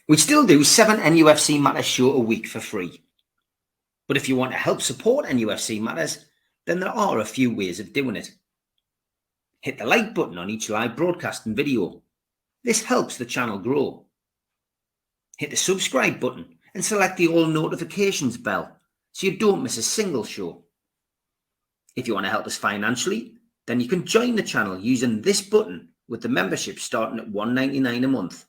We still do 7 NUFC Matters show a week for free. But if you want to help support NUFC Matters, then there are a few ways of doing it. Hit the like button on each live broadcast and video. This helps the channel grow. Hit the subscribe button and select the all notifications bell so you don't miss a single show. If you want to help us financially, then you can join the channel using this button with the membership starting at $1.99 a month.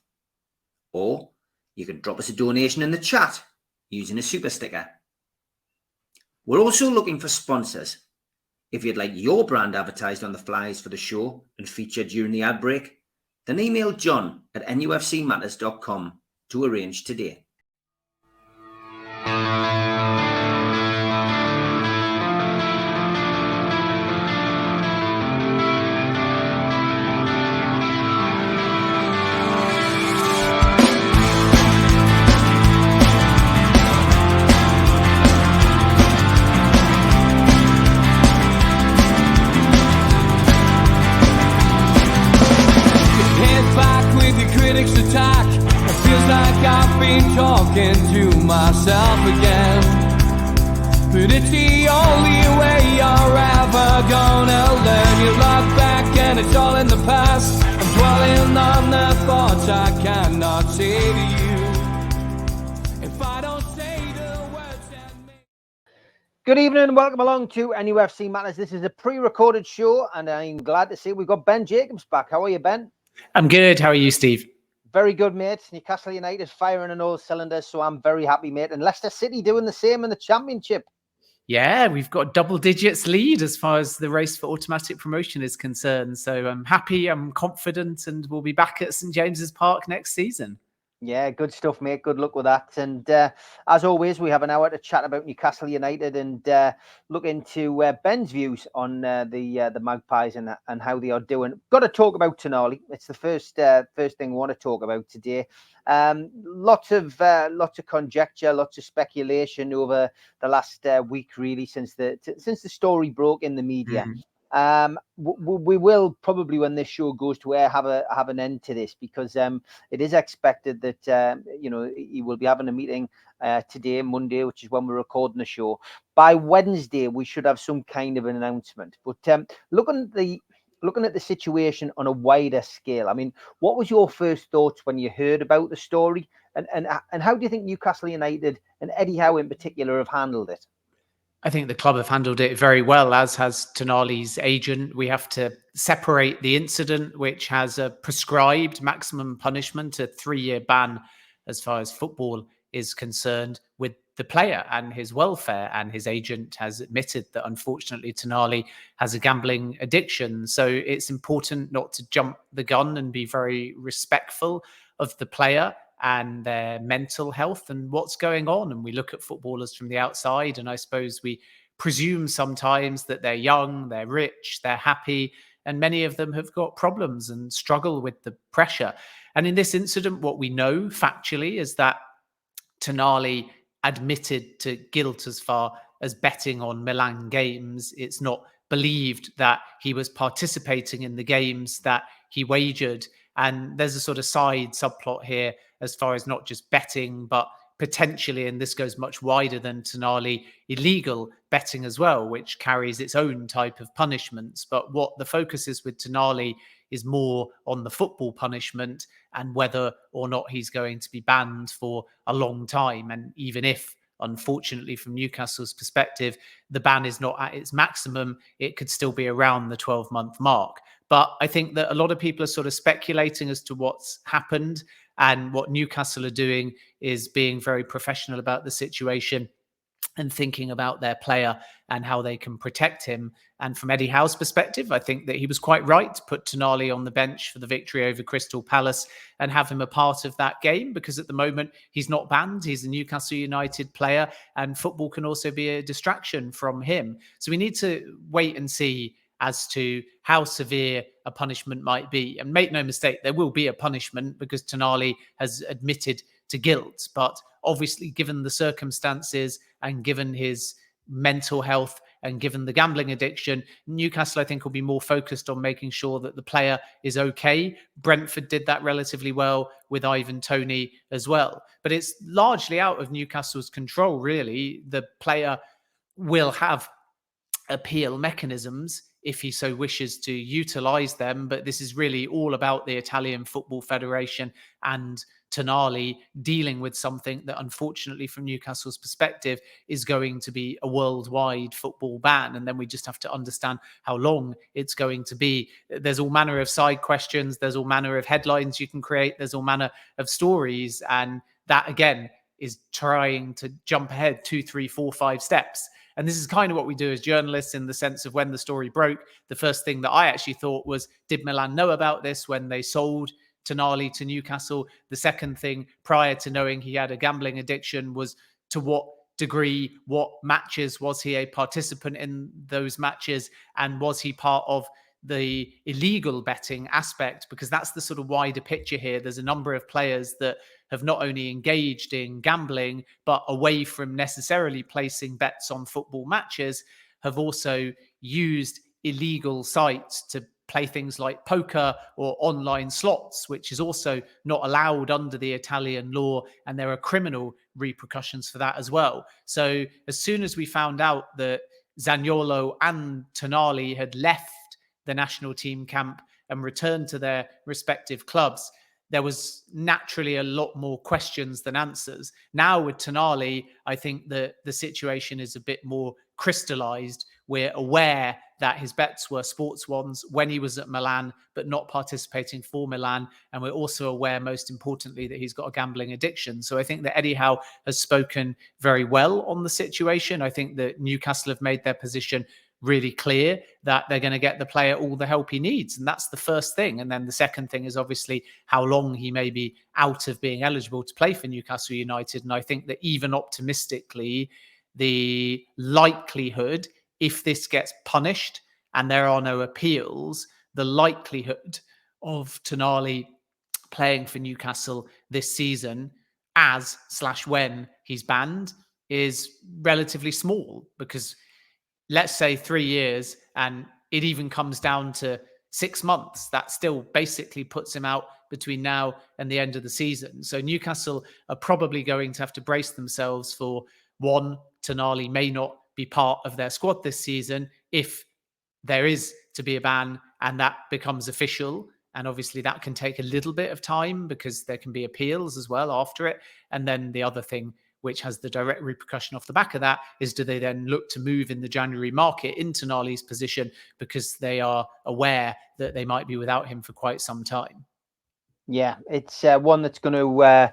Or you can drop us a donation in the chat using a super sticker. We're also looking for sponsors. If you'd like your brand advertised on the flyers for the show and featured during the ad break, then email John at nufcmatters.com to arrange today. Attack. It feels like I've been talking to myself again, but it's the only way you're ever gonna learn. You look back and it's all in the past. I'm dwelling on the thoughts I cannot say to you if I don't say the words that make... Good evening and welcome along to NUFC Matters. This is a pre-recorded show and I'm glad to see we've got Ben Jacobs back. How are you, Ben? I'm good. How are you, Steve? Very good, mate. Newcastle United firing on all cylinders, so I'm very happy, mate. And Leicester City doing the same in the Championship. Yeah, we've got double digits lead as far as the race for automatic promotion is concerned. So I'm happy, I'm confident, and we'll be back at St James's Park next season. Yeah, good stuff, mate. Good luck with that. And as always, we have an hour to chat about Newcastle United and look into Ben's views on the Magpies and how they are doing. Got to talk about Tonali. It's the first thing we want to talk about today. Lots of conjecture, lots of speculation over the last week, really, since the story broke in the media. We will probably, when this show goes to air, have an end to this because it is expected that he will be having a meeting today, Monday, which is when we're recording the show. By Wednesday, we should have some kind of an announcement. But looking at the situation on a wider scale, I mean, what was your first thoughts when you heard about the story, and how do you think Newcastle United and Eddie Howe in particular have handled it? I think the club have handled it very well, as has Tonali's agent. We have to separate the incident, which has a prescribed maximum punishment, a 3-year ban as far as football is concerned, with the player and his welfare. And his agent has admitted that, unfortunately, Tonali has a gambling addiction. So it's important not to jump the gun and be very respectful of the player and their mental health and what's going on. And we look at footballers from the outside, and I suppose we presume sometimes that they're young, they're rich, they're happy, and many of them have got problems and struggle with the pressure. And in this incident, what we know factually is that Tonali admitted to guilt as far as betting on Milan games. It's not believed that he was participating in the games that he wagered. And there's a sort of side subplot here as far as not just betting, but potentially, and this goes much wider than Tonali, illegal betting as well, which carries its own type of punishments. But what the focus is with Tonali is more on the football punishment and whether or not he's going to be banned for a long time. And even if, unfortunately, from Newcastle's perspective, the ban is not at its maximum, it could still be around the 12-month mark. But I think that a lot of people are sort of speculating as to what's happened, and what Newcastle are doing is being very professional about the situation and thinking about their player and how they can protect him. And from Eddie Howe's perspective, I think that he was quite right to put Tonali on the bench for the victory over Crystal Palace and have him a part of that game, because at the moment he's not banned. He's a Newcastle United player, and football can also be a distraction from him. So we need to wait and see as to how severe a punishment might be. And make no mistake, there will be a punishment because Tonali has admitted to guilt. But obviously, given the circumstances and given his mental health and given the gambling addiction, Newcastle, I think, will be more focused on making sure that the player is okay. Brentford did that relatively well with Ivan Toney as well. But it's largely out of Newcastle's control, really. The player will have appeal mechanisms if he so wishes to utilize them, but this is really all about the Italian Football Federation and Tonali dealing with something that, unfortunately, from Newcastle's perspective, is going to be a worldwide football ban. And then we just have to understand how long it's going to be. There's all manner of side questions. There's all manner of headlines you can create. There's all manner of stories. And that, again, is trying to jump ahead 2, 3, 4, 5 steps. And this is kind of what we do as journalists, in the sense of, when the story broke, the first thing that I actually thought was, did Milan know about this when they sold Tonali to Newcastle? The second thing, prior to knowing he had a gambling addiction, was to what degree, what matches was he a participant in those matches? And was he part of the illegal betting aspect? Because that's the sort of wider picture here. There's a number of players that have not only engaged in gambling, but away from necessarily placing bets on football matches, have also used illegal sites to play things like poker or online slots, which is also not allowed under the Italian law. And there are criminal repercussions for that as well. So as soon as we found out that Zaniolo and Tonali had left the national team camp and returned to their respective clubs, there was naturally a lot more questions than answers. Now with Tonali, I think that the situation is a bit more crystallized. We're aware that his bets were sports ones when he was at Milan, but not participating for Milan. And we're also aware, most importantly, that he's got a gambling addiction. So I think that Eddie Howe has spoken very well on the situation. I think that Newcastle have made their position really clear, that they're going to get the player all the help he needs. And that's the first thing. And then the second thing is obviously how long he may be out of being eligible to play for Newcastle United. And I think that, even optimistically, the likelihood, if this gets punished and there are no appeals, the likelihood of Tonali playing for Newcastle this season, when he's banned, is relatively small. Because let's say 3 years and it even comes down to 6 months, that still basically puts him out between now and the end of the season. So Newcastle are probably going to have to brace themselves for, one, Tonali may not be part of their squad this season if there is to be a ban and that becomes official. And obviously that can take a little bit of time because there can be appeals as well after it. And then the other thing, which has the direct repercussion off the back of that, is, do they then look to move in the January market in Tonali's position because they are aware that they might be without him for quite some time? Yeah, it's one that's going to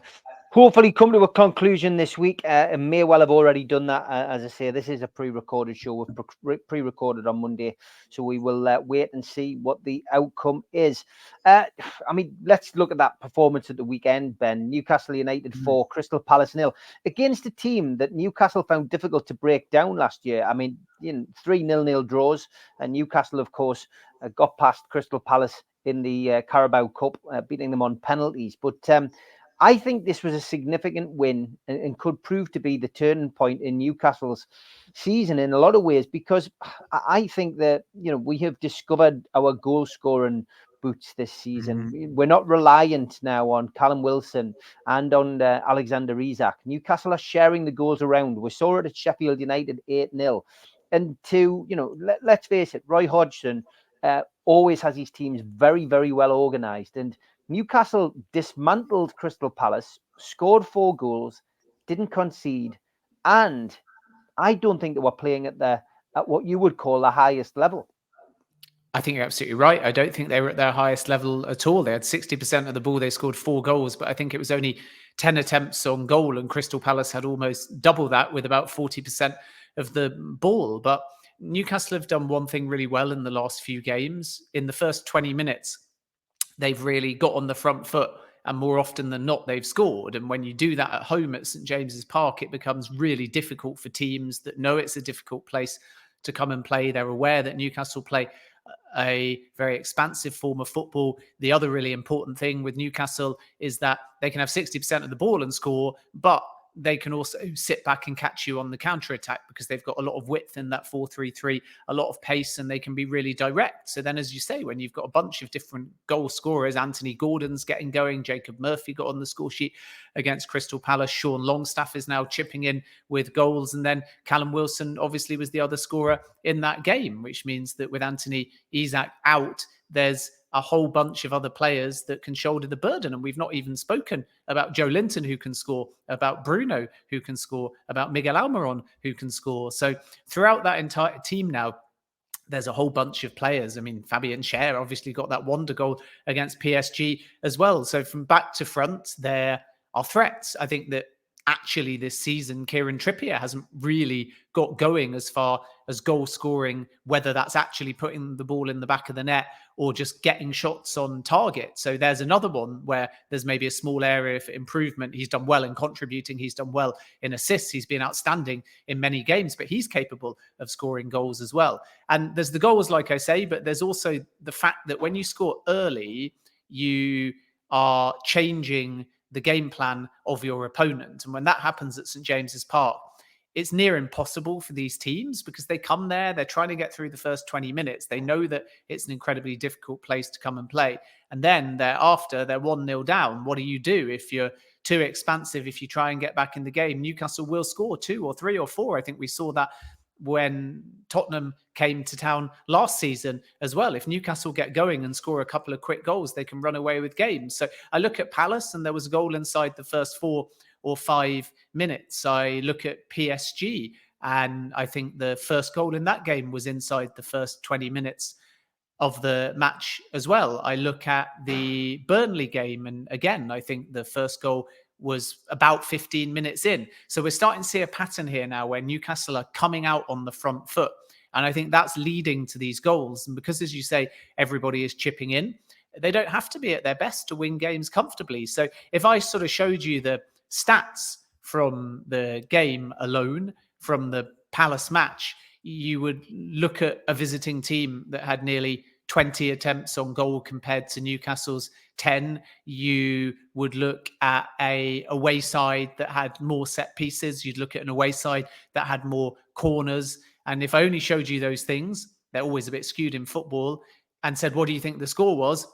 hopefully come to a conclusion this week. It may well have already done that. As I say, this is a pre-recorded show. We've pre-recorded on Monday, so we will wait and see what the outcome is. I mean, let's look at that performance at the weekend, Ben. Newcastle United 4, Crystal Palace 0, against a team that Newcastle found difficult to break down last year. I mean, 3 0-0 draws, and Newcastle, of course, got past Crystal Palace in the Carabao Cup, beating them on penalties. But I think this was a significant win and could prove to be the turning point in Newcastle's season in a lot of ways, because I think that, we have discovered our goal scoring boots this season. We're not reliant now on Callum Wilson and on Alexander Isak. Newcastle are sharing the goals around. We saw it at Sheffield United 8-0. And let's face it, Roy Hodgson always has his teams very, very well organised. And Newcastle dismantled Crystal Palace, scored 4 goals, didn't concede, and I don't think they were playing at what you would call the highest level. I think you're absolutely right. I don't think they were at their highest level at all. They had 60% of the ball. They scored 4 goals, but I think it was only 10 attempts on goal, and Crystal Palace had almost double that with about 40% of the ball. But Newcastle have done one thing really well in the last few games. In the first 20 minutes, they've really got on the front foot, and more often than not, they've scored. And when you do that at home at St James's Park, it becomes really difficult for teams that know it's a difficult place to come and play. They're aware that Newcastle play a very expansive form of football. The other really important thing with Newcastle is that they can have 60% of the ball and score, but they can also sit back and catch you on the counter-attack because they've got a lot of width in that 4-3-3, a lot of pace, and they can be really direct. So then, as you say, when you've got a bunch of different goal scorers, Anthony Gordon's getting going, Jacob Murphy got on the score sheet against Crystal Palace, Sean Longstaff is now chipping in with goals, and then Callum Wilson obviously was the other scorer in that game, which means that with Anthony Isak out, there's a whole bunch of other players that can shoulder the burden. And we've not even spoken about Joe Linton, who can score, about Bruno, who can score, about Miguel Almiron, who can score. So throughout that entire team now, there's a whole bunch of players. I mean, Fabian Schär obviously got that wonder goal against PSG as well. So from back to front, there are threats. I think that actually this season, Kieran Trippier hasn't really got going as far as goal scoring, whether that's actually putting the ball in the back of the net or just getting shots on target. So there's another one where there's maybe a small area for improvement. He's done well in contributing. He's done well in assists. He's been outstanding in many games, but he's capable of scoring goals as well. And there's the goals, like I say, but there's also the fact that when you score early, you are changing the game plan of your opponent. And when that happens at St. James's Park, it's near impossible for these teams because they come there, they're trying to get through the first 20 minutes. They know that it's an incredibly difficult place to come and play. And then thereafter, they're 1-0 down. What do you do if you're too expansive, if you try and get back in the game? Newcastle will score 2 or 3 or 4. I think we saw that when Tottenham came to town last season as well. If Newcastle get going and score a couple of quick goals, they can run away with games. So I look at Palace and there was a goal inside the first 4 or 5 minutes. I look at PSG and I think the first goal in that game was inside the first 20 minutes of the match as well. I look at the Burnley game and again, I think the first goal was about 15 minutes in. So we're starting to see a pattern here now where Newcastle are coming out on the front foot. And I think that's leading to these goals. And because, as you say, everybody is chipping in, they don't have to be at their best to win games comfortably. So if I sort of showed you the stats from the game alone, from the Palace match, you would look at a visiting team that had nearly 20 attempts on goal compared to Newcastle's 10. You would look at a away side that had more set pieces. You'd look at an away side that had more corners. And if I only showed you those things, they're always a bit skewed in football, and said, what do you think the score was?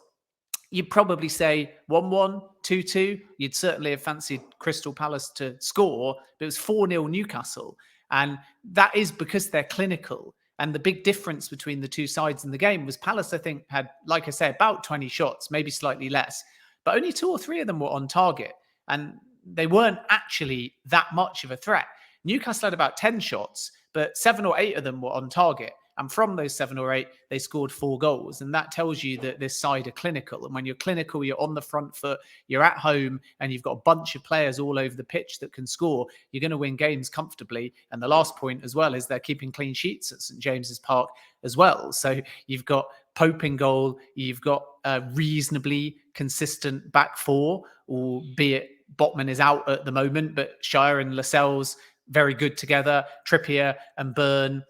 You'd probably say 1-1, 2-2. You'd certainly have fancied Crystal Palace to score, but it was 4-0 Newcastle. And that is because they're clinical. And the big difference between the two sides in the game was Palace, I think, had, like I say, about 20 shots, maybe slightly less, but only 2 or 3 of them were on target. And they weren't actually that much of a threat. Newcastle had about 10 shots, but 7 or 8 of them were on target. And from those 7 or 8, they scored 4 goals. And that tells you that this side are clinical. And when you're clinical, you're on the front foot, you're at home, and you've got a bunch of players all over the pitch that can score, you're going to win games comfortably. And the last point as well is they're keeping clean sheets at St. James's Park as well. So you've got Pope in goal, you've got a reasonably consistent back four, albeit Botman is out at the moment, but Schär and Lascelles, very good together. Trippier and Byrne,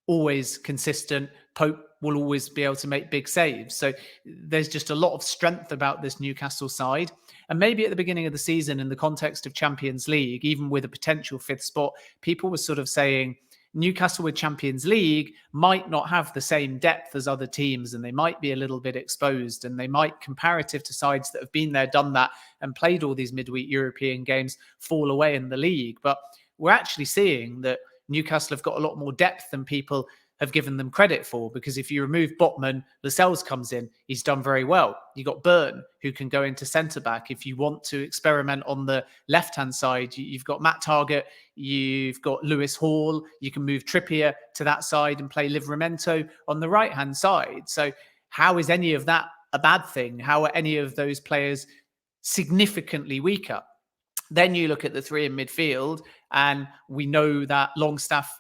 always consistent. Pope will always be able to make big saves. So there's just a lot of strength about this Newcastle side. And maybe at the beginning of the season, in the context of Champions League, even with a potential 5th spot, people were sort of saying Newcastle with Champions League might not have the same depth as other teams, and they might be a little bit exposed, and they might, comparative to sides that have been there, done that, and played all these midweek European games, fall away in the league. But we're actually seeing that Newcastle have got a lot more depth than people have given them credit for, because if you remove Botman, Lascelles comes in. He's done very well. You got Byrne, who can go into centre-back. If you want to experiment on the left-hand side, you've got Matt Targett, you've got Lewis Hall. You can move Trippier to that side and play Livramento on the right-hand side. So how is any of that a bad thing? How are any of those players significantly weaker? Then you look at the 3 in midfield, and we know that Longstaff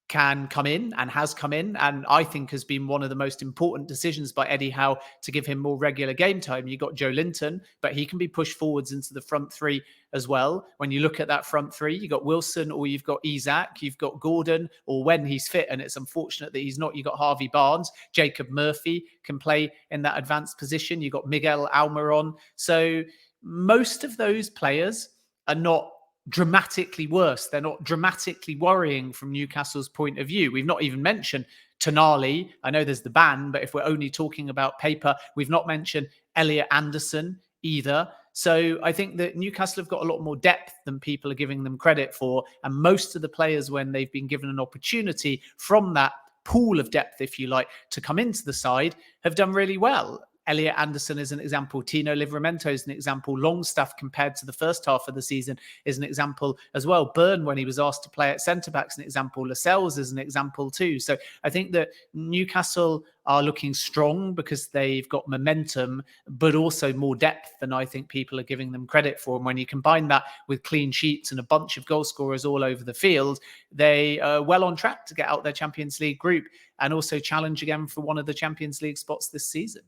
can come in and has come in, and I think has been one of the most important decisions by Eddie Howe to give him more regular game time. You got Joe Linton, but he can be pushed forwards into the front 3 as well. When you look at that front 3, you got Wilson, or you've got Isak, you've got Gordon, or when he's fit, and it's unfortunate that he's not, you got Harvey Barnes. Jacob Murphy can play in that advanced position. You got Miguel Almiron. So most of those players are not dramatically worse. They're not dramatically worrying from Newcastle's point of view. We've not even mentioned Tonali. I know there's the ban, but if we're only talking about paper, we've not mentioned Elliot Anderson either. So I think that Newcastle have got a lot more depth than people are giving them credit for. And most of the players, when they've been given an opportunity from that pool of depth, if you like, to come into the side, have done really well. Elliot Anderson is an example. Tino Livramento is an example. Longstaff, compared to the first half of the season, is an example as well. Byrne, when he was asked to play at centre-back, is an example. Lascelles is an example too. So I think that Newcastle are looking strong because they've got momentum, but also more depth than I think people are giving them credit for. And when you combine that with clean sheets and a bunch of goal scorers all over the field, they are well on track to get out their Champions League group and also challenge again for one of the Champions League spots this season.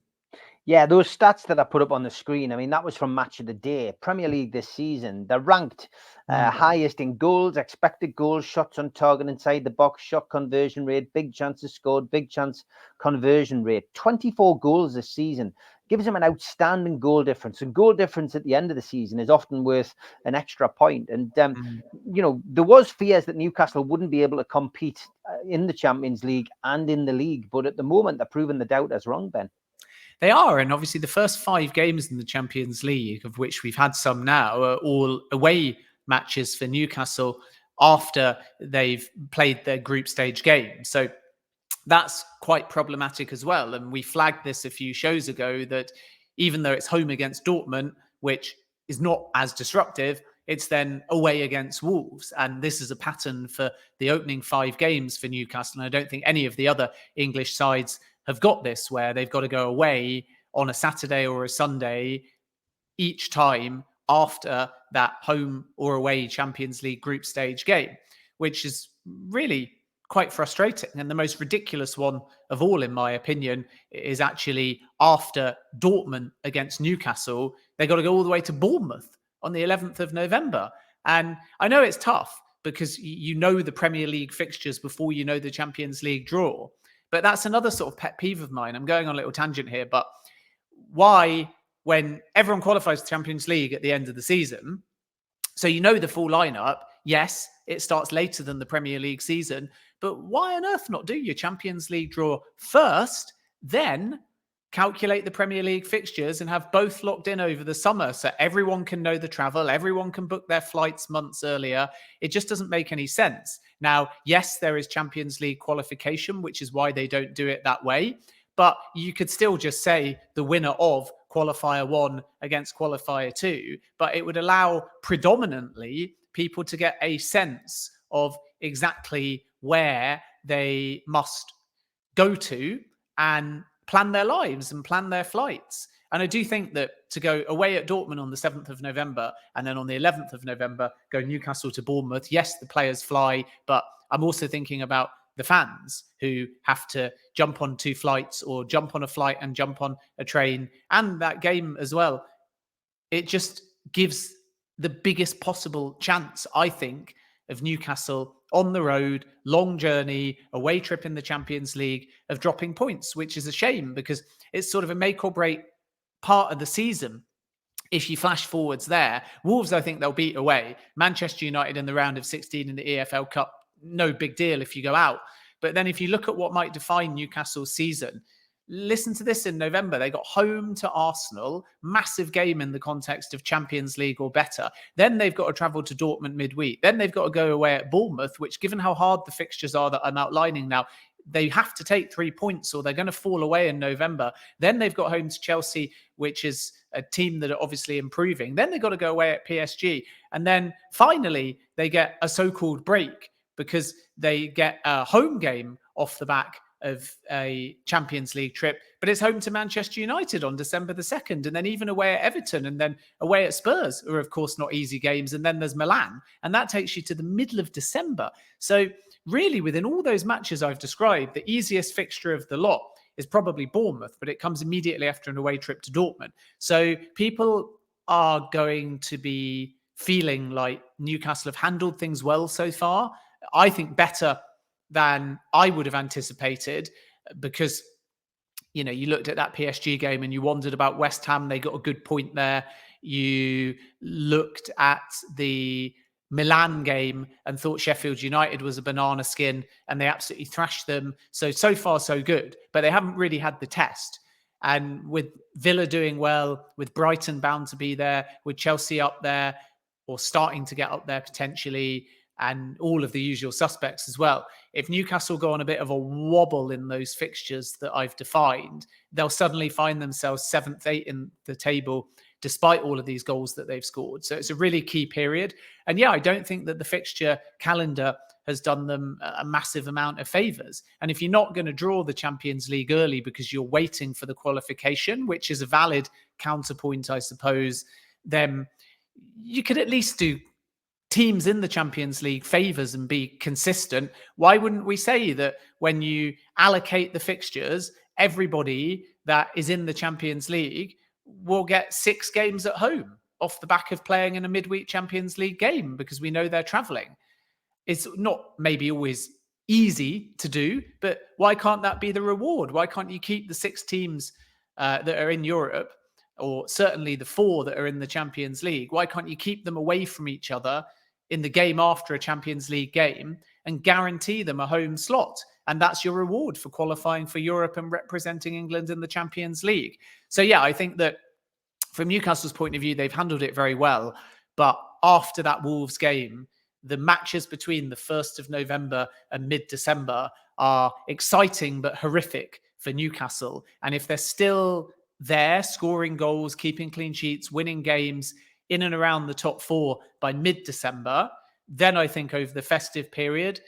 Yeah, those stats that I put up on the screen, I mean, that was from Match of the Day. Premier League this season, they're ranked highest in goals, expected goals, shots on target inside the box, shot conversion rate, big chances scored, big chance conversion rate. 24 goals this season gives them an outstanding goal difference. And goal difference at the end of the season is often worth an extra point. And, you know, there was fears that Newcastle wouldn't be able to compete in the Champions League and in the league. But at the moment, they're proving the doubters wrong, Ben. They are. And obviously the first 5 games in the Champions League, of which we've had some now, are all away matches for Newcastle after they've played their group stage game. So that's quite problematic as well. And we flagged this a few shows ago that even though it's home against Dortmund, which is not as disruptive, it's then away against Wolves. And this is a pattern for the opening 5 games for Newcastle. And I don't think any of the other English sides have got this, where they've got to go away on a Saturday or a Sunday each time after that home or away Champions League group stage game, which is really quite frustrating. And the most ridiculous one of all, in my opinion, is actually after Dortmund against Newcastle, they got to go all the way to Bournemouth on the 11th of November. And I know it's tough because you know the Premier League fixtures before you know the Champions League draw. But that's another sort of pet peeve of mine. I'm going on a little tangent here, but why, when everyone qualifies the Champions League at the end of the season, so you know the full lineup, yes, it starts later than the Premier League season, but why on earth not do your Champions League draw first, then calculate the Premier League fixtures and have both locked in over the summer so everyone can know the travel, everyone can book their flights months earlier. It just doesn't make any sense. Now, yes, there is Champions League qualification, which is why they don't do it that way. But you could still just say the winner of qualifier 1 against qualifier 2, but it would allow predominantly people to get a sense of exactly where they must go to and plan their lives and plan their flights. And I do think that to go away at Dortmund on the 7th of November and then on the 11th of November, go Newcastle to Bournemouth. Yes, the players fly, but I'm also thinking about the fans who have to jump on 2 flights or jump on a flight and jump on a train, and that game as well. It just gives the biggest possible chance, I think, of Newcastle on the road, long journey, away trip in the Champions League, of dropping points, which is a shame because it's sort of a make or break part of the season. If you flash forwards there, Wolves, I think they'll beat away. Manchester United in the round of 16 in the EFL Cup, no big deal if you go out. But then if you look at what might define Newcastle's season, listen to this in November. They got home to Arsenal, massive game in the context of Champions League or better. Then they've got to travel to Dortmund midweek. Then they've got to go away at Bournemouth, which, given how hard the fixtures are that I'm outlining now, they have to take 3 points or they're going to fall away in November. Then they've got home to Chelsea, which is a team that are obviously improving. Then they've got to go away at PSG. And then finally, they get a so-called break because they get a home game off the back of a Champions League trip, but it's home to Manchester United on December the 2nd, and then even away at Everton, and then away at Spurs, who are of course not easy games, and then there's Milan, and that takes you to the middle of December. So really, within all those matches I've described, the easiest fixture of the lot is probably Bournemouth, but it comes immediately after an away trip to Dortmund. So people are going to be feeling like Newcastle have handled things well so far. I think better than I would have anticipated, because, you know, you looked at that PSG game and you wondered about West Ham. They got a good point there. You looked at the Milan game and thought Sheffield United was a banana skin, and they absolutely thrashed them. So far, so good. But they haven't really had the test. And with Villa doing well, with Brighton bound to be there, with Chelsea up there or starting to get up there potentially, and all of the usual suspects as well. If Newcastle go on a bit of a wobble in those fixtures that I've defined, they'll suddenly find themselves 7th, 8th in the table, despite all of these goals that they've scored. So it's a really key period. And yeah, I don't think that the fixture calendar has done them a massive amount of favours. And if you're not going to draw the Champions League early because you're waiting for the qualification, which is a valid counterpoint, I suppose, then you could at least do teams in the Champions League favours and be consistent. Why wouldn't we say that when you allocate the fixtures, everybody that is in the Champions League will get 6 games at home off the back of playing in a midweek Champions League game, because we know they're travelling? It's not maybe always easy to do, but why can't that be the reward? Why can't you keep the 6 teams that are in Europe, or certainly the 4 that are in the Champions League? Why can't you keep them away from each other in the game after a Champions League game and guarantee them a home slot? And that's your reward for qualifying for Europe and representing England in the Champions League. So yeah, I think that from Newcastle's point of view, they've handled it very well. But after that Wolves game, the matches between the 1st of November and mid-December are exciting but horrific for Newcastle. And if they're still there, scoring goals, keeping clean sheets, winning games in and around the top 4 by mid-December, then I think over the festive period,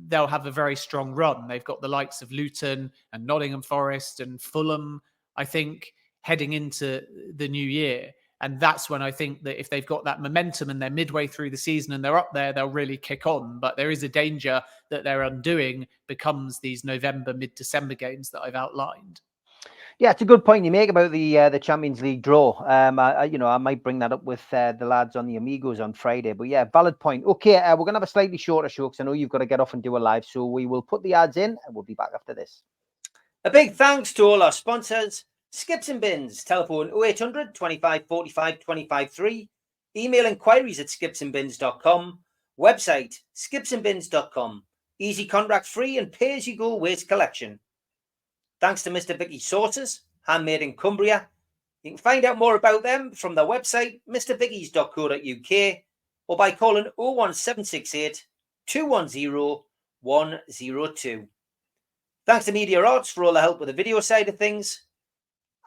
they'll have a very strong run. They've got the likes of Luton and Nottingham Forest and Fulham, I think, heading into the new year. And that's when I think that if they've got that momentum and they're midway through the season and they're up there, they'll really kick on. But there is a danger that their undoing becomes these November, mid-December games that I've outlined. Yeah, it's a good point you make about the Champions League draw. I might bring that up with the lads on the Amigos on Friday. But yeah, valid point. Okay, we're going to have a slightly shorter show because I know you've got to get off and do a live. So we will put the ads in and we'll be back after this. A big thanks to all our sponsors. Skips and Bins, telephone 0800 25 45 25 3. Email inquiries at skipsandbins.com. Website skipsandbins.com. Easy contract free and pay as you go waste collection. Thanks to Mr. Vicky's Sauces, handmade in Cumbria. You can find out more about them from their website, mrvickies.co.uk, or by calling 01768 210 102. Thanks to Media Arts for all the help with the video side of things.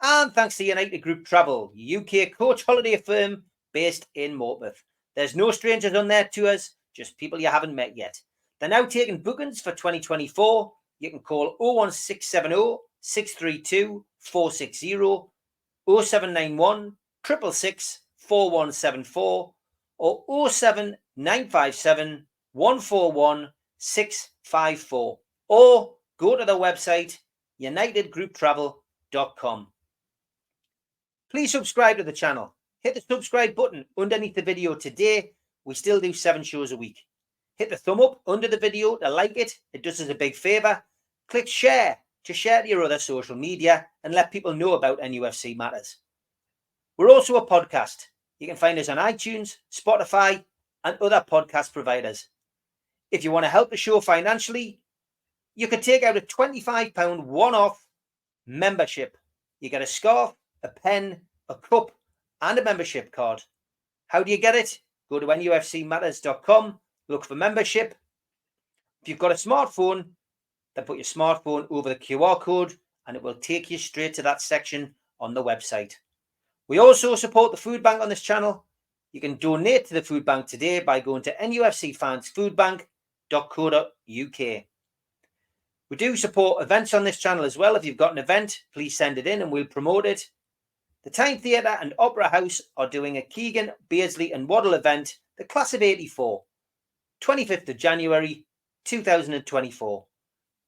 And thanks to United Group Travel, UK coach holiday firm based in Morpeth. There's no strangers on their tours, just people you haven't met yet. They're now taking bookings for 2024. You can call 01670 632 460, 0791 666 4174, or 07957 141 654. Or go to the website unitedgrouptravel.com. Please subscribe to the channel. Hit the subscribe button underneath the video today. We still do 7 shows a week. Hit the thumb up under the video to like it. It does us a big favour. Click share to share to your other social media and let people know about NUFC matters. We're also a podcast. You can find us on iTunes, Spotify, and other podcast providers. If you want to help the show financially, you can take out a £25 one-off membership. You get a scarf, a pen, a cup, and a membership card. How do you get it? Go to nufcmatters.com, look for membership. If you've got a smartphone, then put your smartphone over the QR code and it will take you straight to that section on the website. We also support the food bank on this channel. You can donate to the food bank today by going to nufcfansfoodbank.co.uk. We do support events on this channel as well. If you've got an event, please send it in and we'll promote it. The Tyne Theatre and Opera House are doing a Keegan, Beardsley and Waddle event, the Class of 84, 25th of January 2024.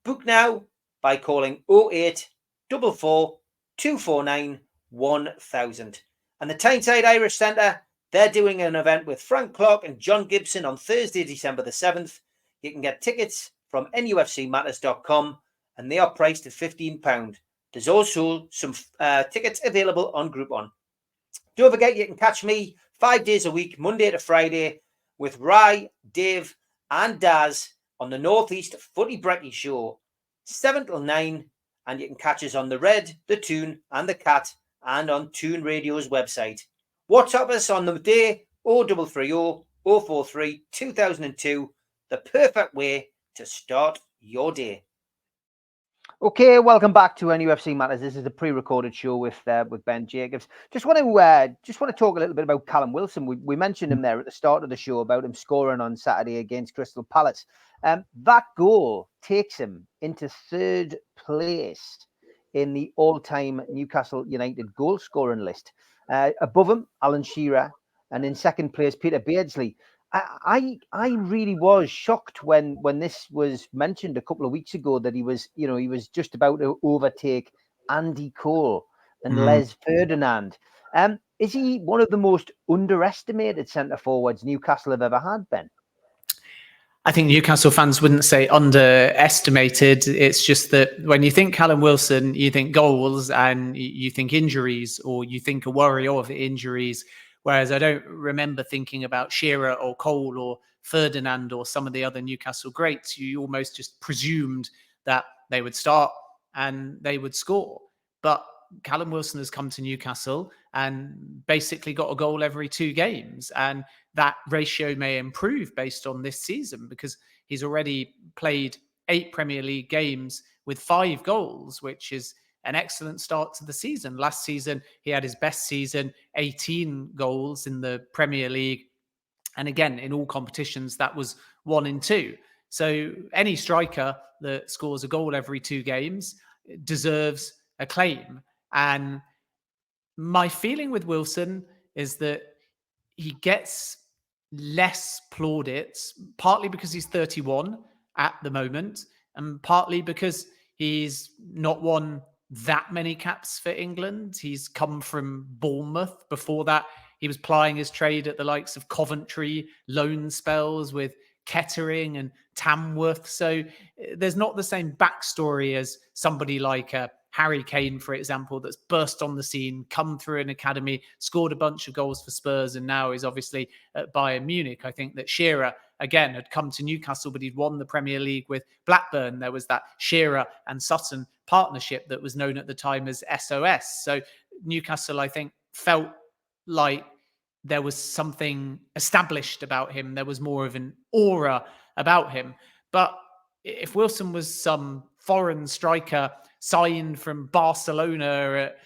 Book now by calling 0844 249 1000. And the Tyneside Irish Centre, they're doing an event with Frank Clark and John Gibson on Thursday, December the 7th. You can get tickets from nufcmatters.com and they are priced at £15. There's also some tickets available on Groupon. Don't forget, you can catch me 5 days a week, Monday to Friday, with Rye, Dave and Daz on the Northeast Footy Brekkie Show, 7 till 9, and you can catch us on the Red, the Toon and the Cat and on Toon Radio's website. WhatsApp us on the day 0330 043 2002, the perfect way to start your day. Okay, welcome back to NUFC Matters. This is a pre-recorded show with Ben Jacobs. Just want to talk a little bit about Callum Wilson. We mentioned him there at the start of the show about him scoring on Saturday against Crystal Palace. That goal takes him into third place in the all-time Newcastle United goal scoring list. Above him, Alan Shearer, and in second place, Peter Beardsley. I really was shocked when this was mentioned a couple of weeks ago that he was just about to overtake Andy Cole and Les Ferdinand. Is he one of the most underestimated centre forwards Newcastle have ever had, Ben? I think Newcastle fans wouldn't say underestimated. It's just that when you think Callum Wilson, you think goals and you think injuries, or you think a worry of injuries. Whereas I don't remember thinking about Shearer or Cole or Ferdinand or some of the other Newcastle greats. You almost just presumed that they would start and they would score. But Callum Wilson has come to Newcastle and basically got a goal every 2 games. And that ratio may improve based on this season because he's already played 8 Premier League games with 5 goals, which is an excellent start to the season. Last season, he had his best season, 18 goals in the Premier League. And again, in all competitions, that was 1 and 2. So any striker that scores a goal every 2 games deserves a claim. And my feeling with Wilson is that he gets less plaudits, partly because he's 31 at the moment, and partly because he's not won that many caps for England. He's come from Bournemouth. Before that, he was plying his trade at the likes of Coventry, loan spells with Kettering and Tamworth. So there's not the same backstory as somebody like Harry Kane, for example, that's burst on the scene, come through an academy, scored a bunch of goals for Spurs, and now is obviously at Bayern Munich. I think that Shearer, again, had come to Newcastle, but he'd won the Premier League with Blackburn. There was that Shearer and Sutton partnership that was known at the time as SOS. So Newcastle, I think, felt like there was something established about him. There was more of an aura about him. But if Wilson was some foreign striker signed from Barcelona at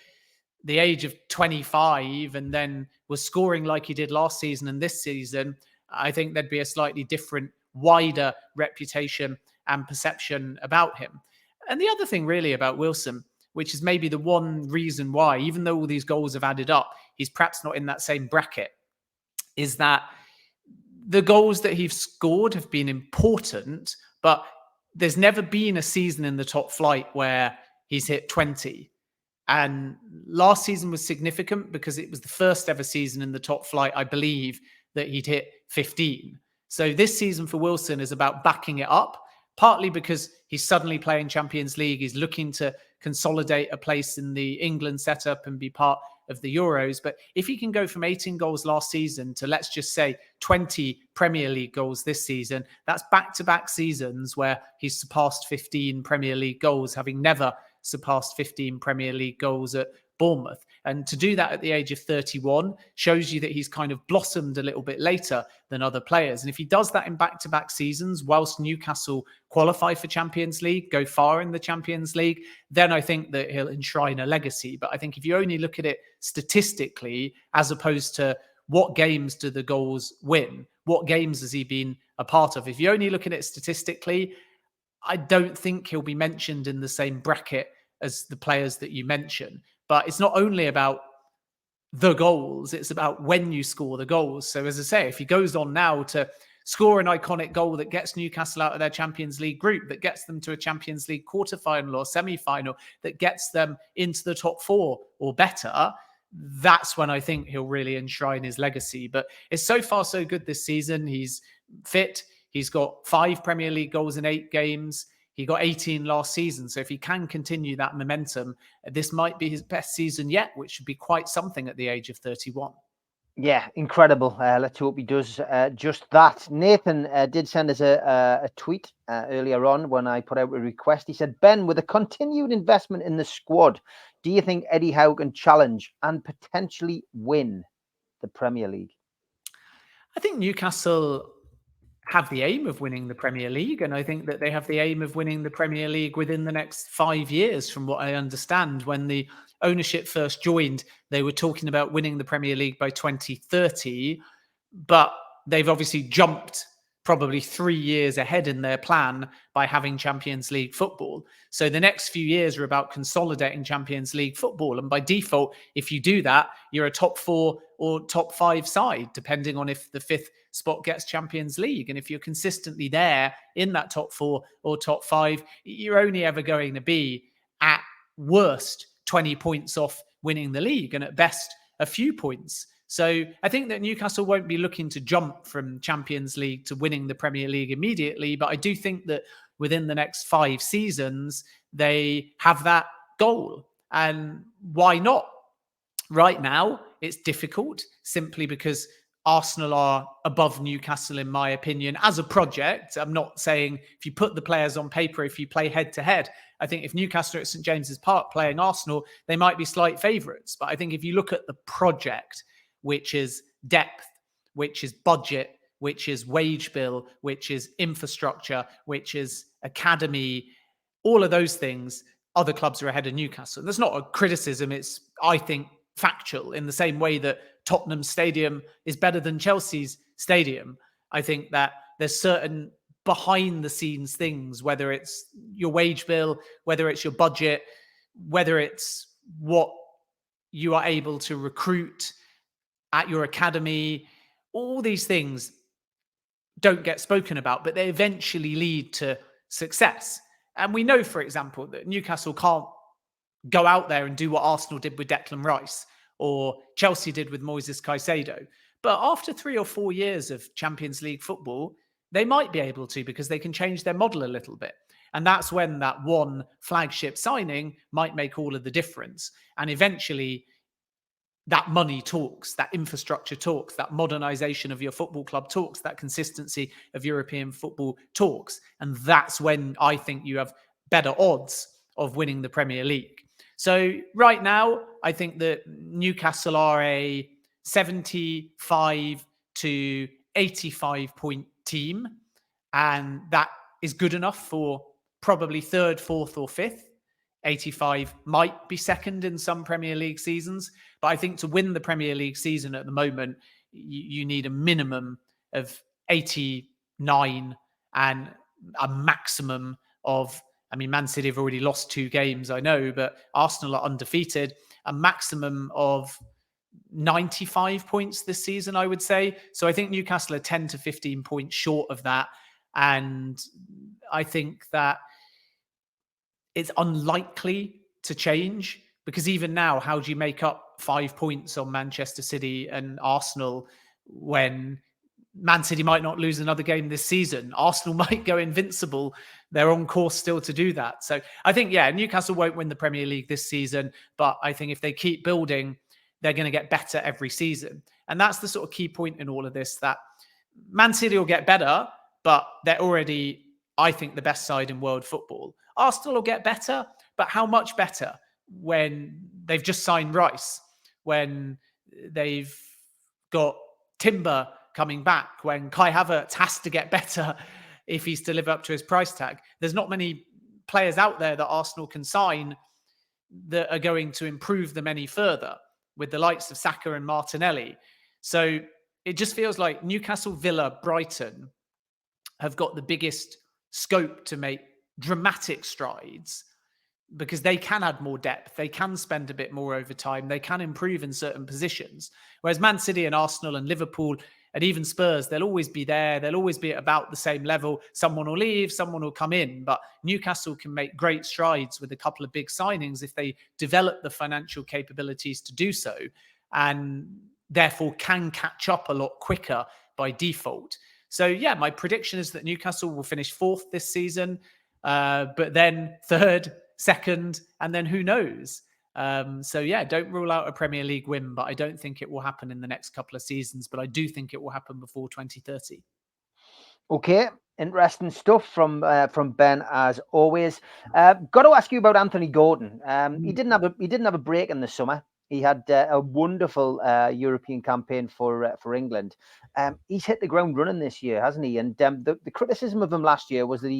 the age of 25 and then was scoring like he did last season and this season, I think there'd be a slightly different, wider reputation and perception about him. And the other thing really about Wilson, which is maybe the one reason why, even though all these goals have added up, he's perhaps not in that same bracket, is that the goals that he's scored have been important, but there's never been a season in the top flight where he's hit 20. And last season was significant because it was the first ever season in the top flight, I believe, that he'd hit 15. So this season for Wilson is about backing it up, partly because he's suddenly playing Champions League. He's looking to consolidate a place in the England setup and be part of the Euros. But if he can go from 18 goals last season to, let's just say, 20 Premier League goals this season, that's back-to-back seasons where he's surpassed 15 Premier League goals, having never surpassed 15 Premier League goals at Bournemouth. And to do that at the age of 31 shows you that he's kind of blossomed a little bit later than other players. And if he does that in back-to-back seasons, whilst Newcastle qualify for Champions League, go far in the Champions League, then I think that he'll enshrine a legacy. But I think if you only look at it statistically, as opposed to what games do the goals win, what games has he been a part of? If you only look at it statistically, I don't think he'll be mentioned in the same bracket as the players that you mention. But it's not only about the goals, it's about when you score the goals. So as I say, if he goes on now to score an iconic goal that gets Newcastle out of their Champions League group, that gets them to a Champions League quarterfinal or semi-final, that gets them into the top 4 or better, that's when I think he'll really enshrine his legacy. But it's so far so good this season. He's fit. He's got 5 Premier League goals in 8 games. He got 18 last season. So if he can continue that momentum, this might be his best season yet, which should be quite something at the age of 31. Yeah, incredible. Let's hope he does just that. Nathan did send us a tweet earlier on when I put out a request. He said, Ben, with a continued investment in the squad, do you think Eddie Howe can challenge and potentially win the Premier League? I think Newcastle have the aim of winning the Premier League, and I think that they have the aim of winning the Premier League within the next 5 years, from what I understand. When the ownership first joined, they were talking about winning the Premier League by 2030, but they've obviously jumped probably 3 years ahead in their plan by having Champions League football. So the next few years are about consolidating Champions League football. And by default, if you do that, you're a top 4 or top 5 side, depending on if the 5th spot gets Champions League. And if you're consistently there in that top 4 or top 5, you're only ever going to be at worst 20 points off winning the league, and at best a few points. So I think that Newcastle won't be looking to jump from Champions League to winning the Premier League immediately. But I do think that within the next 5 seasons, they have that goal. And why not? Right now, it's difficult simply because Arsenal are above Newcastle, in my opinion, as a project. I'm not saying if you put the players on paper, if you play head to head, I think if Newcastle are at St James's Park playing Arsenal, they might be slight favourites. But I think if you look at the project, which is depth, which is budget, which is wage bill, which is infrastructure, which is academy, all of those things, other clubs are ahead of Newcastle. That's not a criticism. It's, I think, factual, in the same way that Tottenham Stadium is better than Chelsea's stadium. I think that there's certain behind the scenes things, whether it's your wage bill, whether it's your budget, whether it's what you are able to recruit at your academy, all these things don't get spoken about, but they eventually lead to success. And we know, for example, that Newcastle can't go out there and do what Arsenal did with Declan Rice or Chelsea did with Moises Caicedo. But after 3 or 4 years of Champions League football, they might be able to, because they can change their model a little bit. And that's when that one flagship signing might make all of the difference. And eventually, that money talks, that infrastructure talks, that modernization of your football club talks, that consistency of European football talks. And that's when I think you have better odds of winning the Premier League. So right now, I think that Newcastle are a 75 to 85 point team. And that is good enough for probably 3rd, 4th or 5th. 85 might be second in some Premier League seasons. But I think to win the Premier League season at the moment, you need a minimum of 89 and a maximum of, I mean, Man City have already lost 2 games, I know, but Arsenal are undefeated. A maximum of 95 points this season, I would say. So I think Newcastle are 10 to 15 points short of that. And I think that it's unlikely to change, because even now, how do you make up 5 points on Manchester City and Arsenal when Man City might not lose another game this season? Arsenal might go invincible. They're on course still to do that. So I think, yeah, Newcastle won't win the Premier League this season, but I think if they keep building, they're going to get better every season. And that's the sort of key point in all of this, that Man City will get better, but they're already, I think, the best side in world football. Arsenal will get better, but how much better when they've just signed Rice, when they've got Timber coming back, when Kai Havertz has to get better if he's to live up to his price tag? There's not many players out there that Arsenal can sign that are going to improve them any further, with the likes of Saka and Martinelli. So it just feels like Newcastle, Villa, Brighton have got the biggest scope to make dramatic strides, because they can add more depth, they can spend a bit more over time, they can improve in certain positions. Whereas Man City and Arsenal and Liverpool and even Spurs, they'll always be there, they'll always be at about the same level. Someone will leave, someone will come in. But Newcastle can make great strides with a couple of big signings if they develop the financial capabilities to do so, and therefore can catch up a lot quicker by default. So yeah, my prediction is that Newcastle will finish 4th this season, but then 3rd, 2nd, and then who knows? So yeah, don't rule out a Premier League win, but I don't think it will happen in the next couple of seasons. But I do think it will happen before 2030. Okay, interesting stuff from Ben as always. Got to ask you about Anthony Gordon. He didn't have a break in the summer. He had a wonderful European campaign for England. He's hit the ground running this year, hasn't he? And the criticism of him last year was that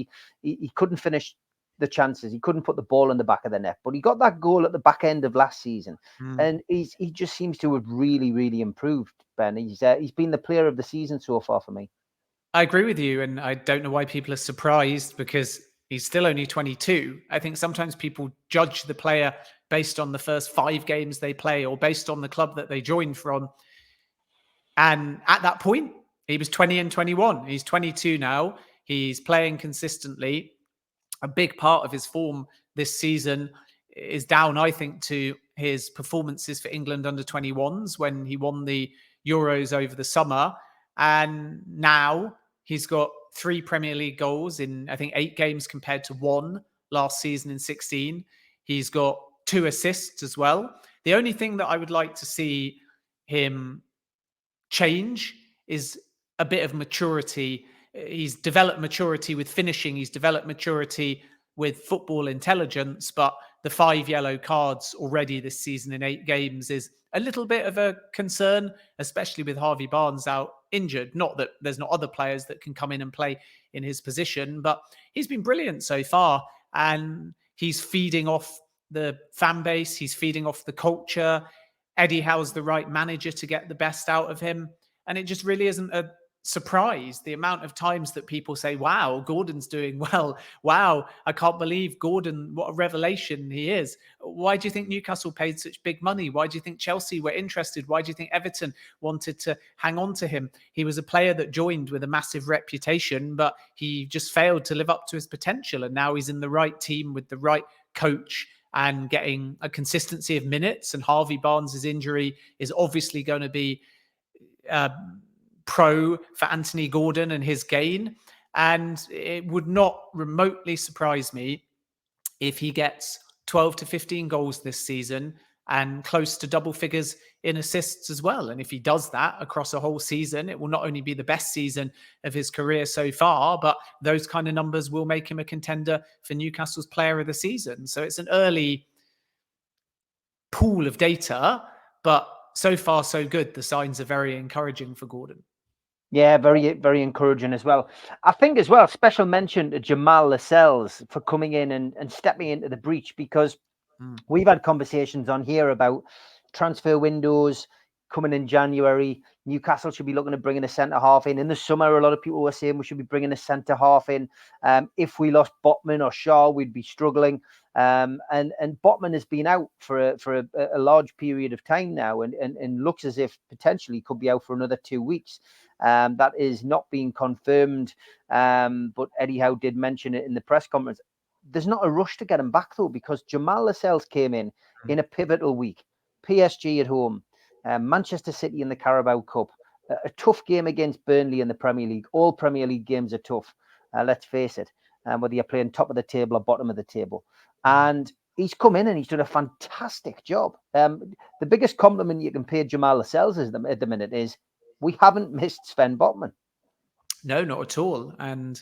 he couldn't finish the chances. He couldn't put the ball in the back of the net. But he got that goal at the back end of last season, and he just seems to have really, really improved. Ben, he's been the player of the season so far for me. I agree with you, and I don't know why people are surprised because he's still only 22. I think sometimes people judge the player based on the first 5 games they play or based on the club that they joined from. And at that point, he was 20 and 21. He's 22 now. He's playing consistently. A big part of his form this season is down, I think, to his performances for England under 21s when he won the Euros over the summer. And now he's got 3 Premier League goals in, I think, 8 games compared to 1 last season in 16. He's got 2 assists as well. The only thing that I would like to see him change is a bit of maturity. He's developed maturity with finishing. He's developed maturity with football intelligence, but the 5 yellow cards already this season in 8 games is a little bit of a concern, especially with Harvey Barnes out injured. Not that there's not other players that can come in and play in his position, but he's been brilliant so far, and he's feeding off the fan base. He's feeding off the culture. Eddie Howe's the right manager to get the best out of him. And it just really isn't a surprise the amount of times that people say, wow, Gordon's doing well. Wow, I can't believe Gordon, what a revelation he is. Why do you think Newcastle paid such big money? Why do you think Chelsea were interested? Why do you think Everton wanted to hang on to him? He was a player that joined with a massive reputation, but he just failed to live up to his potential. And now he's in the right team with the right coach and getting a consistency of minutes. And Harvey Barnes' injury is obviously going to be pro for Anthony Gordon and his gain. And it would not remotely surprise me if he gets 12 to 15 goals this season and close to double figures in assists as well. And if he does that across a whole season, it will not only be the best season of his career so far, but those kind of numbers will make him a contender for Newcastle's player of the season. So it's an early pool of data, but so far so good. The signs are very encouraging for Gordon. Yeah, very, very encouraging as well. I think as well, special mention to Jamal Lascelles for coming in and stepping into the breach, because we've had conversations on here about transfer windows coming in January. Newcastle should be looking to bring in a centre-half in. In the summer, a lot of people were saying we should be bringing a centre-half in. If we lost Botman or Shaw, we'd be struggling. And Botman has been out for a large period of time now and looks as if potentially could be out for another 2 weeks. That is not being confirmed, but Eddie Howe did mention it in the press conference. There's not a rush to get him back, though, because Jamal Lascelles came in a pivotal week. PSG at home, Manchester City in the Carabao Cup, a tough game against Burnley in the Premier League. All Premier League games are tough, let's face it, whether you're playing top of the table or bottom of the table. And he's come in and he's done a fantastic job. The biggest compliment you can pay Jamal Lascelles at the minute is we haven't missed Sven Botman. No, not at all. And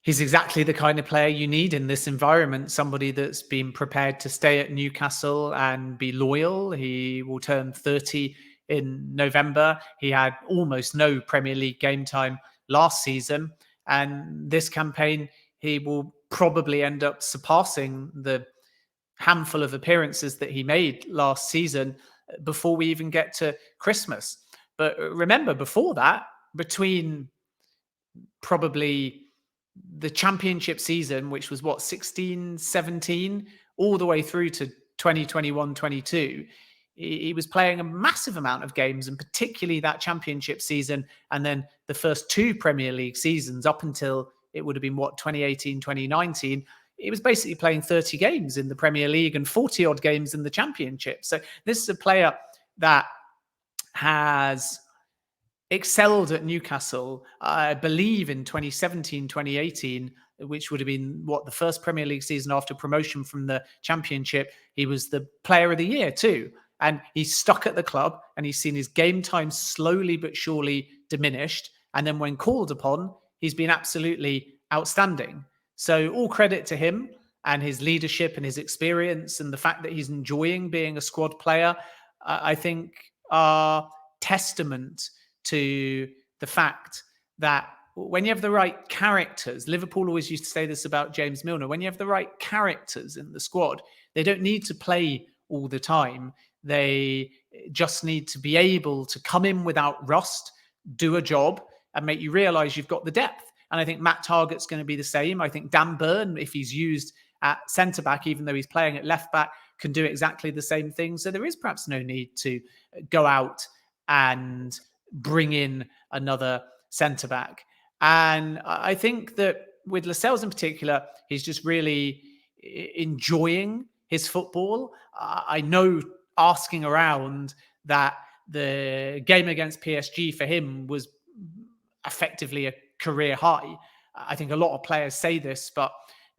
he's exactly the kind of player you need in this environment. Somebody that's been prepared to stay at Newcastle and be loyal. He will turn 30 in November. He had almost no Premier League game time last season. And this campaign, he will probably end up surpassing the handful of appearances that he made last season before we even get to Christmas. But remember, before that, between probably the championship season, which was 16, 17, all the way through to 2021, 22, he was playing a massive amount of games, and particularly that championship season. And then the first 2 Premier League seasons up until it would have been 2018, 2019, he was basically playing 30 games in the Premier League and 40 odd games in the championship. So this is a player that has excelled at Newcastle, I believe in 2017, 2018, which would have been the first Premier League season after promotion from the Championship. He was the player of the year too. And he's stuck at the club and he's seen his game time slowly but surely diminished. And then when called upon, he's been absolutely outstanding. So all credit to him and his leadership and his experience and the fact that he's enjoying being a squad player, I think are testament to the fact that when you have the right characters, Liverpool always used to say this about James Milner, when you have the right characters in the squad, they don't need to play all the time. They just need to be able to come in without rust, do a job, and make you realise you've got the depth. And I think Matt Targett's going to be the same. I think Dan Burn, if he's used at centre-back, even though he's playing at left-back, can do exactly the same thing. So there is perhaps no need to go out and bring in another centre-back. And I think that with Lascelles in particular, he's just really enjoying his football. I know asking around that the game against PSG for him was effectively a career high. I think a lot of players say this, but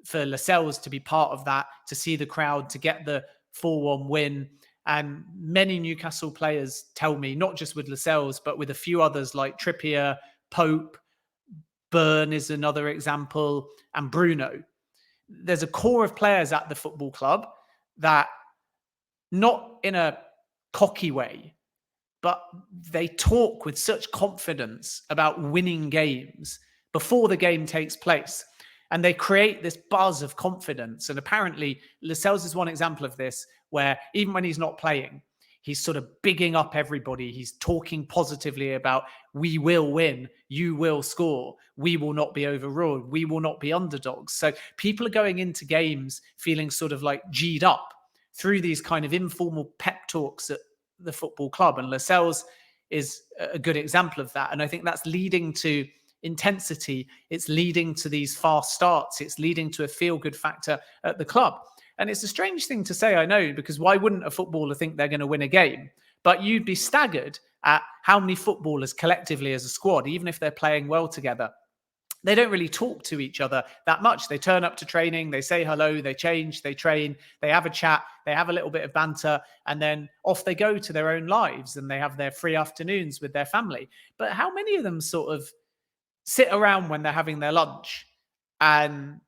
for Lascelles to be part of that, to see the crowd, to get the 4-1 win, and many Newcastle players tell me, not just with Lascelles, but with a few others like Trippier, Pope, Burn is another example, and Bruno. There's a core of players at the football club that, not in a cocky way, but they talk with such confidence about winning games before the game takes place. And they create this buzz of confidence. And apparently, Lascelles is one example of this, where even when he's not playing, he's sort of bigging up everybody. He's talking positively about, we will win, you will score, we will not be overruled, we will not be underdogs. So people are going into games feeling sort of like G'd up through these kind of informal pep talks at the football club. And Lascelles is a good example of that. And I think that's leading to intensity. It's leading to these fast starts. It's leading to a feel-good factor at the club. And it's a strange thing to say, I know, because why wouldn't a footballer think they're going to win a game? But you'd be staggered at how many footballers collectively as a squad, even if they're playing well together, they don't really talk to each other that much. They turn up to training, they say hello, they change, they train, they have a chat, they have a little bit of banter, and then off they go to their own lives and they have their free afternoons with their family. But how many of them sort of sit around when they're having their lunch and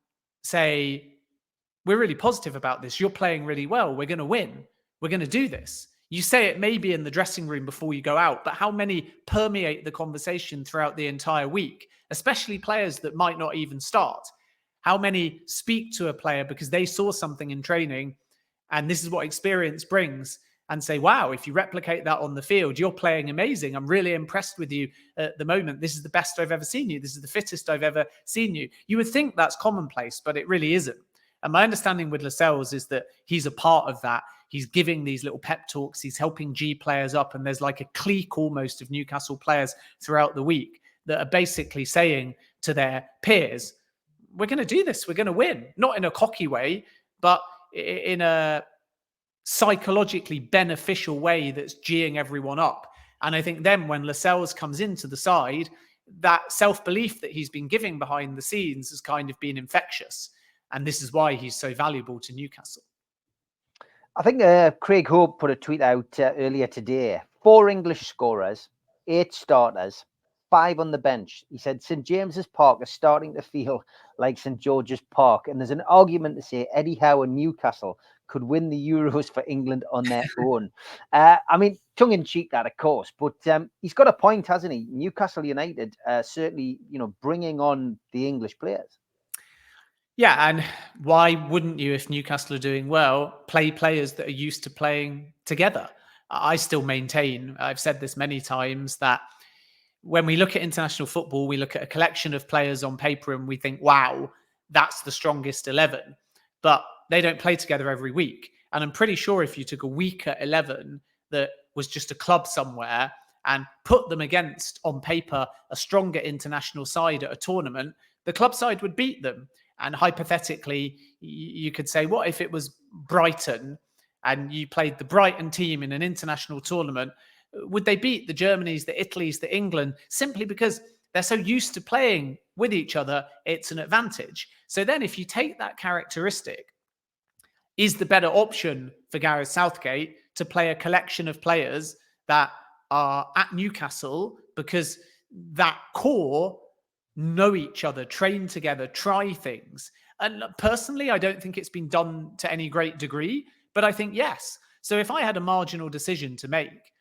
say, we're really positive about this, you're playing really well, we're going to win, we're going to do this? You say it maybe in the dressing room before you go out, but how many permeate the conversation throughout the entire week, especially players that might not even start? How many speak to a player because they saw something in training and this is what experience brings, and say, wow, if you replicate that on the field, you're playing amazing. I'm really impressed with you at the moment. This is the best I've ever seen you. This is the fittest I've ever seen you. You would think that's commonplace, but it really isn't. And my understanding with Lascelles is that he's a part of that. He's giving these little pep talks. He's helping G players up. And there's like a clique almost of Newcastle players throughout the week that are basically saying to their peers, we're going to do this. We're going to win. Not in a cocky way, but in a psychologically beneficial way that's geeing everyone up. And I think then when Lascelles comes into the side, that self-belief that he's been giving behind the scenes has kind of been infectious. And this is why he's so valuable to Newcastle. I think Craig Hope put a tweet out earlier today. 4 English scorers, 8 starters, 5 on the bench. He said St James's Park is starting to feel like St George's Park. And there's an argument to say Eddie Howe and Newcastle could win the Euros for England on their own. I mean, tongue-in-cheek that, of course. But he's got a point, hasn't he? Newcastle United certainly, bringing on the English players. Yeah, and why wouldn't you, if Newcastle are doing well, play players that are used to playing together? I still maintain, I've said this many times, that when we look at international football, we look at a collection of players on paper and we think, wow, that's the strongest 11. But they don't play together every week. And I'm pretty sure if you took a weaker 11 that was just a club somewhere and put them against, on paper, a stronger international side at a tournament, the club side would beat them. And hypothetically, you could say, what if it was Brighton and you played the Brighton team in an international tournament? would they beat the Germanys, the Italys, the England, simply because they're so used to playing with each other, it's an advantage. So then if you take that characteristic, is the better option for Gareth Southgate to play a collection of players that are at Newcastle because that core know each other, train together, try things? And personally, I don't think it's been done to any great degree, but I think yes. So if I had a marginal decision to make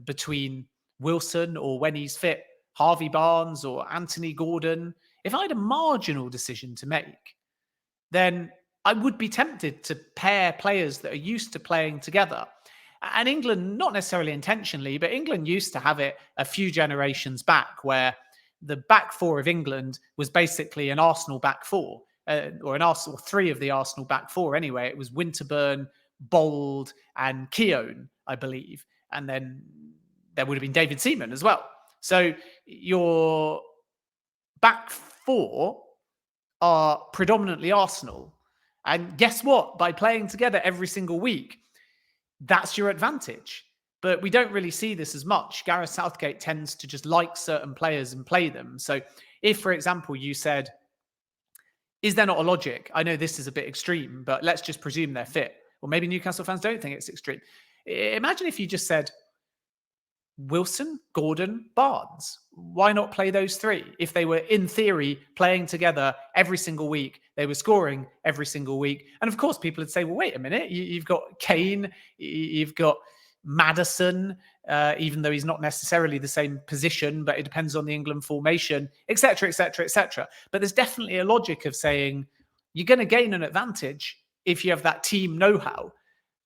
between Wilson or, when he's fit, Harvey Barnes or Anthony Gordon, if I had a marginal decision to make, then I would be tempted to pair players that are used to playing together. And England, not necessarily intentionally, but England used to have it a few generations back where the back four of England was basically an Arsenal back four, or three of the Arsenal back four anyway. It was Winterburn, Bold, and Keown, I believe. And then there would have been David Seaman as well. So your back four are predominantly Arsenal. And guess what? By playing together every single week, that's your advantage. But we don't really see this as much. Gareth Southgate tends to just like certain players and play them. So if, for example, you said, is there not a logic? I know this is a bit extreme, but let's just presume they're fit. Or maybe Newcastle fans don't think it's extreme. Imagine if you just said, Wilson, Gordon, Barnes. Why not play those three? If they were, in theory, playing together every single week, they were scoring every single week. And of course, people would say, well, wait a minute, you've got Kane, you've got Maddison, even though he's not necessarily the same position, but it depends on the England formation, etc., etc., etc. But there's definitely a logic of saying you're going to gain an advantage if you have that team know-how.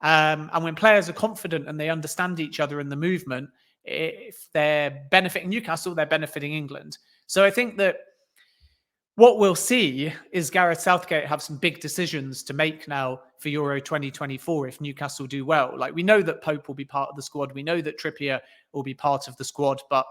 And when players are confident and they understand each other in the movement, if they're benefiting Newcastle, they're benefiting England. So I think that what we'll see is Gareth Southgate have some big decisions to make now for Euro 2024 if Newcastle do well. Like, we know that Pope will be part of the squad. We know that Trippier will be part of the squad. But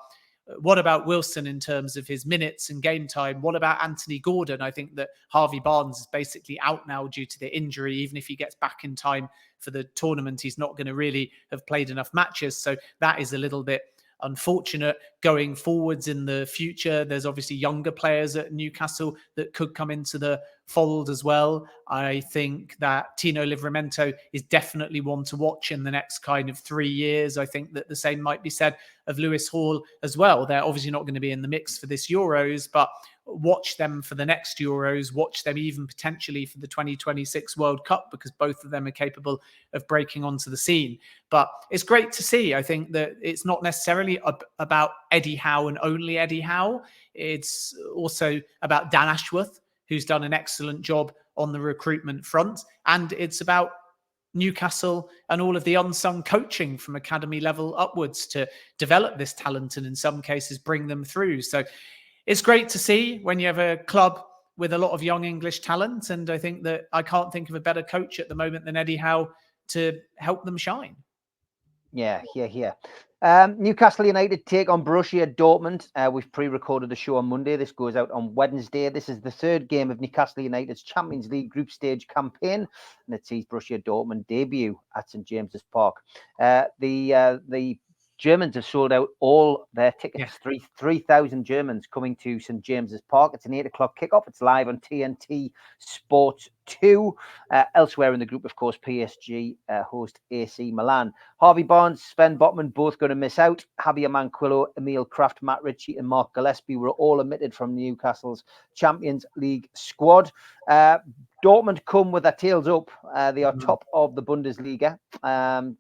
what about Wilson in terms of his minutes and game time? What about Anthony Gordon? I think that Harvey Barnes is basically out now due to the injury. Even if he gets back in time for the tournament, he's not going to really have played enough matches. So that is a little bit unfortunate. Going forwards in the future, there's obviously younger players at Newcastle that could come into the fold as well. I think that Tino Livramento is definitely one to watch in the next kind of 3 years. I think that the same might be said of Lewis Hall as well. They're obviously not going to be in the mix for this Euros, but watch them for the next Euros, watch them even potentially for the 2026 World Cup, because both of them are capable of breaking onto the scene. But it's great to see. I think that it's not necessarily about Eddie Howe and only Eddie Howe. It's also about Dan Ashworth, who's done an excellent job on the recruitment front. And it's about Newcastle and all of the unsung coaching from academy level upwards to develop this talent and in some cases bring them through. So it's great to see when you have a club with a lot of young English talent. And I think that I can't think of a better coach at the moment than Eddie Howe to help them shine. Yeah. Newcastle United take on Borussia Dortmund. We've pre-recorded the show on Monday. This goes out on Wednesday. This is the third game of Newcastle United's Champions League group stage campaign, and it sees Borussia Dortmund debut at St James's Park. The Germans have sold out all their tickets. 3,000 Germans coming to St James's Park. It's an 8 o'clock kickoff. It's live on TNT Sports 2. Elsewhere in the group, of course, PSG host AC Milan. Harvey Barnes, Sven Botman, both going to miss out. Javier Manquillo, Emil Kraft, Matt Ritchie and Mark Gillespie were all omitted from Newcastle's Champions League squad. Dortmund come with their tails up. They are top of the Bundesliga.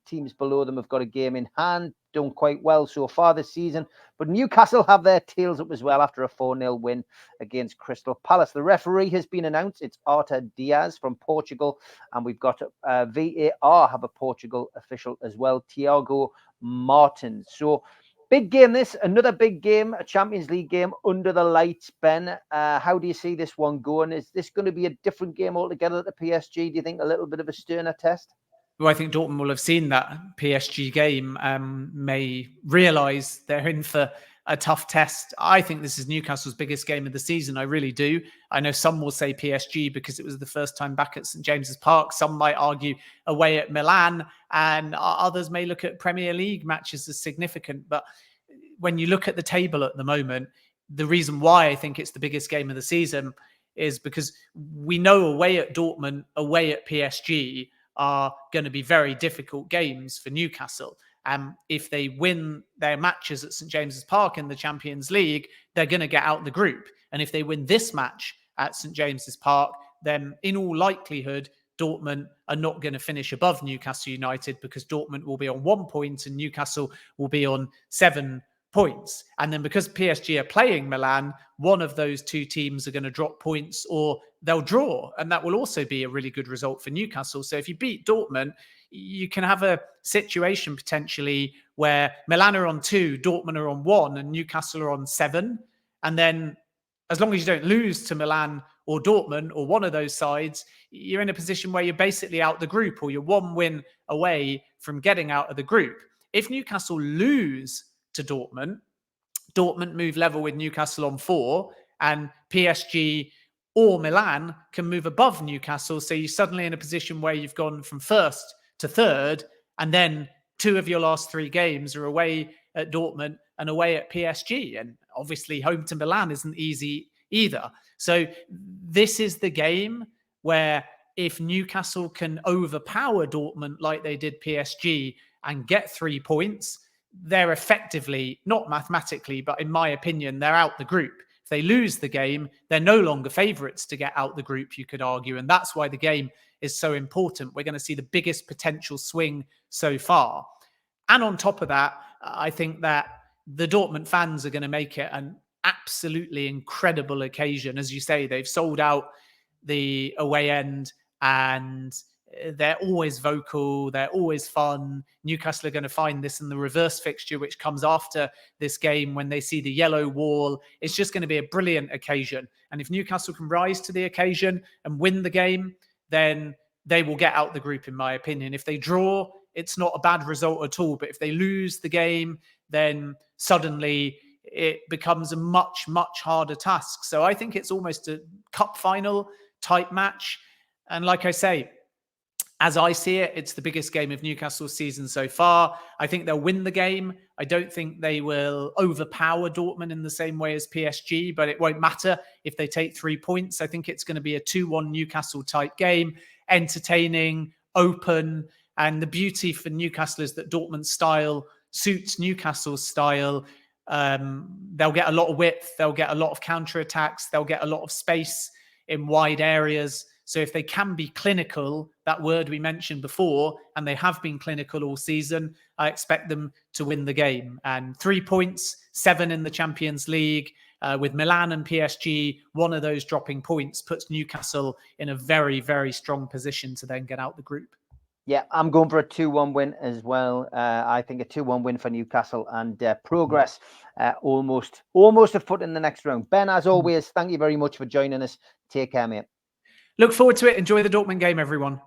Teams below them have got a game in hand, done quite well so far this season. But Newcastle have their tails up as well after a 4-0 win against Crystal Palace. The referee has been announced. It's Arta Diaz from Portugal. And we've got VAR have a Portugal official as well, Tiago Martins. So big game this, another big game, a Champions League game under the lights, Ben. How do you see this one going? Is this going to be a different game altogether at the PSG? Do you think a little bit of a sterner test? Well, I think Dortmund will have seen that PSG game, may realise they're in for a tough test. I think this is Newcastle's biggest game of the season. I really do. I know some will say PSG because it was the first time back at St James's Park. Some might argue away at Milan, and others may look at Premier League matches as significant. But when you look at the table at the moment, the reason why I think it's the biggest game of the season is because we know away at Dortmund, away at PSG are going to be very difficult games for Newcastle. If they win their matches at St James's Park in the Champions League, they're going to get out the group. And if they win this match at St James's Park, then in all likelihood, Dortmund are not going to finish above Newcastle United because Dortmund will be on 1 point and Newcastle will be on 7 points. And then because PSG are playing Milan, one of those two teams are going to drop points or they'll draw. And that will also be a really good result for Newcastle. So if you beat Dortmund, you can have a situation potentially where Milan are on 2, Dortmund are on 1, and Newcastle are on 7. And then as long as you don't lose to Milan or Dortmund or one of those sides, you're in a position where you're basically out the group, or you're 1 win away from getting out of the group. If Newcastle lose to Dortmund, Dortmund move level with Newcastle on 4, and PSG or Milan can move above Newcastle. So you're suddenly in a position where you've gone from 1st to 3rd, and then 2 of your last 3 games are away at Dortmund and away at PSG. And obviously home to Milan isn't easy either. So this is the game where if Newcastle can overpower Dortmund like they did PSG and get 3 points, they're effectively, not mathematically, but in my opinion, they're out the group. If they lose the game, they're no longer favourites to get out the group, you could argue. And that's why the game is so important. We're going to see the biggest potential swing so far. And on top of that, I think that the Dortmund fans are going to make it an absolutely incredible occasion. As you say, they've sold out the away end and they're always vocal. They're always fun. Newcastle are going to find this in the reverse fixture, which comes after this game when they see the yellow wall. It's just going to be a brilliant occasion. And if Newcastle can rise to the occasion and win the game, then they will get out the group, in my opinion. If they draw, it's not a bad result at all. But if they lose the game, then suddenly it becomes a much, much harder task. So I think it's almost a cup final type match. And like I say, as I see it, it's the biggest game of Newcastle's season so far. I think they'll win the game. I don't think they will overpower Dortmund in the same way as PSG, but it won't matter if they take 3 points. I think it's going to be a 2-1 Newcastle type game, entertaining, open. And the beauty for Newcastle is that Dortmund's style suits Newcastle's style. They'll get a lot of width. They'll get a lot of counterattacks. They'll get a lot of space in wide areas. So if they can be clinical, that word we mentioned before, and they have been clinical all season, I expect them to win the game. And 3 points, 7 in the Champions League, with Milan and PSG, one of those dropping points puts Newcastle in a very, very strong position to then get out the group. Yeah, I'm going for a 2-1 win as well. I think a 2-1 win for Newcastle and progress almost a foot in the next round. Ben, as always, thank you very much for joining us. Take care, mate. Look forward to it. Enjoy the Dortmund game, everyone.